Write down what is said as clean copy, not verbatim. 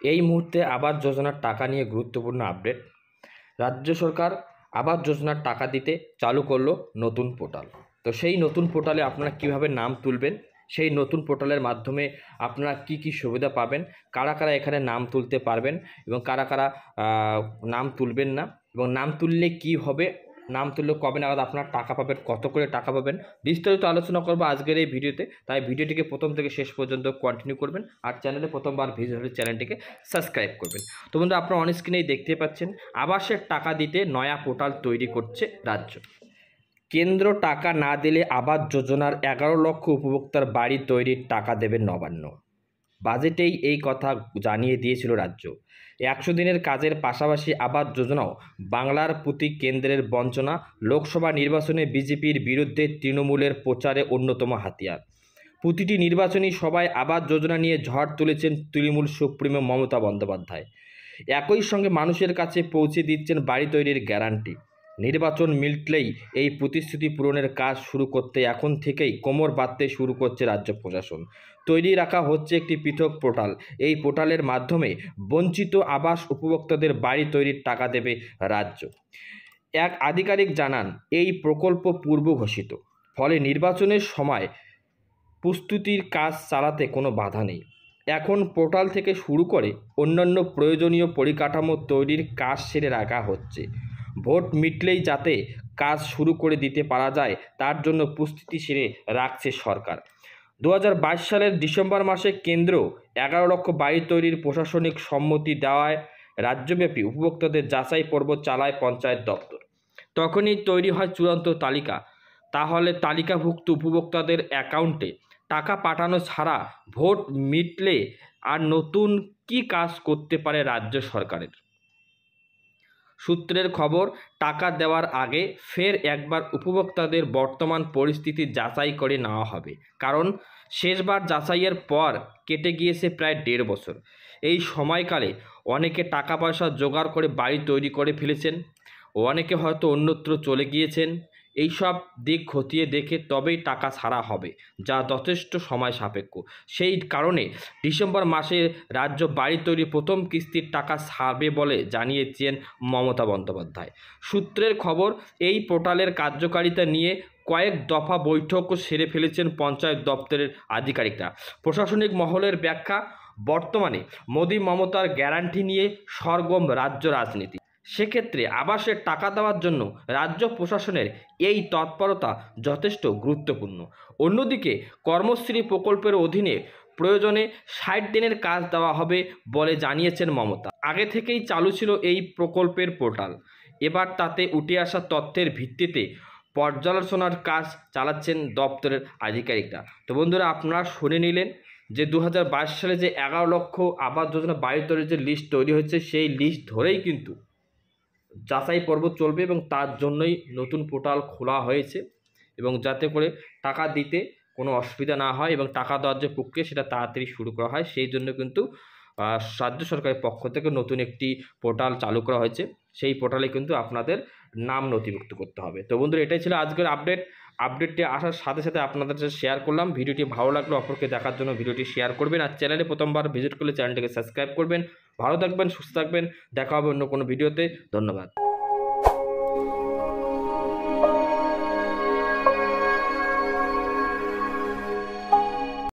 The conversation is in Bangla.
এই মুহূর্তে আবাস যোজনার টাকা নিয়ে গুরুত্বপূর্ণ আপডেট। রাজ্য সরকার আবাস যোজনার টাকা দিতে চালু করলো নতুন পোর্টাল। তো সেই নতুন পোর্টালে আপনারা কিভাবে নাম তুলবেন, সেই নতুন পোর্টালের মাধ্যমে আপনারা কি কি সুবিধা পাবেন, কারা কারা এখানে নাম তুলতে পারবেন এবং কারা কারা নাম তুলবেন না, এবং নাম তুললে কি হবে, নাম তুললে কবে নাগাদ আপনারা টাকা পাবেন, কত করে টাকা পাবেন, বিস্তারিত আলোচনা করবো আজকের এই ভিডিওতে। তাই ভিডিওটিকে প্রথম থেকে শেষ পর্যন্ত কন্টিনিউ করবেন, আর চ্যানেলে প্রথমবার ভিজিট হলে চ্যানেলটিকে সাবস্ক্রাইব করবেন। তো বন্ধুরা, আপনারা অন স্ক্রিনেই দেখতে পাচ্ছেন আবাসের টাকা দিতে নয়া পোর্টাল তৈরি করছে রাজ্য। কেন্দ্র টাকা না দিলে আবাস যোজনার 11 লক্ষ উপভোক্তার বাড়ি তৈরির টাকা দেবে নবান্ন। বাজেটেই এই কথা জানিয়ে দিয়েছিল রাজ্য। 100 দিনের কাজের পাশাপাশি আবাস যোজনাও বাংলার প্রতি কেন্দ্রের বঞ্চনা। লোকসভা নির্বাচনে বিজেপির বিরুদ্ধে তৃণমূলের প্রচারে অন্যতম হাতিয়ার। প্রতিটি নির্বাচনী সভায় আবাস যোজনা নিয়ে ঝড় তুলেছেন তৃণমূল সুপ্রিমো মমতা বন্দ্যোপাধ্যায়। একই সঙ্গে মানুষের কাছে পৌঁছে দিচ্ছেন বাড়ি তৈরির গ্যারান্টি। নির্বাচন মিটলেই এই প্রতিশ্রুতি পূরণের কাজ শুরু করতে এখন থেকেই কোমর বাঁধতে শুরু করছে রাজ্য প্রশাসন। তৈরি রাখা হচ্ছে একটি পৃথক পোর্টাল। এই পোর্টালের মাধ্যমে বঞ্চিত আবাস উপভোক্তাদের বাড়ি তৈরির টাকা দেবে রাজ্য। এক আধিকারিক জানান, এই প্রকল্প পূর্ব ঘোষিত, ফলে নির্বাচনের সময় প্রস্তুতির কাজ চালাতে কোনো বাধা নেই। এখন পোর্টাল থেকে শুরু করে অন্যান্য প্রয়োজনীয় পরিকাঠামো তৈরির কাজ সেরে রাখা হচ্ছে। ভোট মিটলেই যাতে কাজ শুরু করে দিতে পারা যায় তার জন্য প্রস্তুতি সেরে রাখছে সরকার। 2022 সালের ডিসেম্বর মাসে কেন্দ্র 11 লক্ষ বাড়ি তৈরির প্রশাসনিক সম্মতি দেওয়ায় রাজ্যব্যাপী উপভোক্তাদের যাচাই পর্ব চালায় পঞ্চায়েত দপ্তর। তখনই তৈরি হয় চূড়ান্ত তালিকা। তাহলে তালিকাভুক্ত উপভোক্তাদের অ্যাকাউন্টে টাকা পাঠানো ছাড়া ভোট মিটলে আর নতুন কি কাজ করতে পারে রাজ্য সরকারের? সূত্রের খবর, টাকা দেওয়ার আগে ফের একবার উপভোক্তাদের বর্তমান পরিস্থিতি যাচাই করে নেওয়া হবে। কারণ শেষবার যাচাইয়ের পর কেটে গিয়েছে প্রায় 1.5 বছর। এই সময়কালে অনেকে টাকা পয়সা জোগাড় করে বাড়ি তৈরি করে ফেলেছেন, অনেকে হয়তো অন্যত্র চলে গিয়েছেন। এই সব দিক খতিয়ে দেখে তবেই টাকা ছাড়া হবে, যা যথেষ্ট সময় সাপেক্ষ। সেই কারণে ডিসেম্বর মাসে রাজ্য বাড়ি তৈরি প্রথম কিস্তির টাকা ছাড়বে বলে জানিয়েছেন মমতা বন্দ্যোপাধ্যায়। সূত্রের খবর, এই পোর্টালের কার্যকারিতা নিয়ে কয়েক দফা বৈঠকও সেরে ফেলেছেন পঞ্চায়েত দপ্তরের আধিকারিকরা। প্রশাসনিক মহলের ব্যাখ্যা, বর্তমানে মোদি মমতার গ্যারান্টি নিয়ে সরগরম রাজ্য রাজনীতি। সেক্ষেত্রে আবাসের টাকা দেওয়ার জন্য রাজ্য প্রশাসনের এই তৎপরতা যথেষ্ট গুরুত্বপূর্ণ। অন্যদিকে কর্মশ্রী প্রকল্পের অধীনে প্রয়োজনে 60 দিনের কাজ দেওয়া হবে বলে জানিয়েছেন মমতা। আগে থেকেই চালু ছিল এই প্রকল্পের পোর্টাল। এবার তাতে উঠে আসা তথ্যের ভিত্তিতে পর্যালোচনার কাজ চালাচ্ছেন দপ্তরের আধিকারিকরা। তো বন্ধুরা, আপনারা শুনে নিলেন যে 2022 সালে যে 11 লক্ষ আবাস যোজনা বাড়ি তৈরির যে লিস্ট তৈরি হয়েছে, সেই লিস্ট ধরেই কিন্তু যাচাই পর্ব চলবে এবং তার জন্যই নতুন পোর্টাল খোলা হয়েছে, এবং যাতে করে টাকা দিতে কোনো অসুবিধা না হয় এবং টাকা দেওয়ার যে প্রক্রিয়া সেটা তাড়াতাড়ি শুরু করা হয়, সেই জন্য কিন্তু রাজ্য সরকারের পক্ষ থেকে নতুন একটি পোর্টাল চালু করা হয়েছে। সেই পোর্টালে কিন্তু আপনাদের নাম নথিভুক্ত করতে হবে। তো বন্ধুরা, এটাই ছিল আজকের আপডেটটি আসার সাথে সাথে আপনাদের সাথে শেয়ার করলাম। ভিডিওটি ভালো লাগলে অপরকে দেখার জন্য ভিডিওটি শেয়ার করবেন, আর চ্যানেলে প্রথমবার ভিজিট করলে চ্যানেলটিকে সাবস্ক্রাইব করবেন। ভালো থাকবেন, সুস্থ থাকবেন, দেখা হবে অন্য কোনো ভিডিওতে। ধন্যবাদ।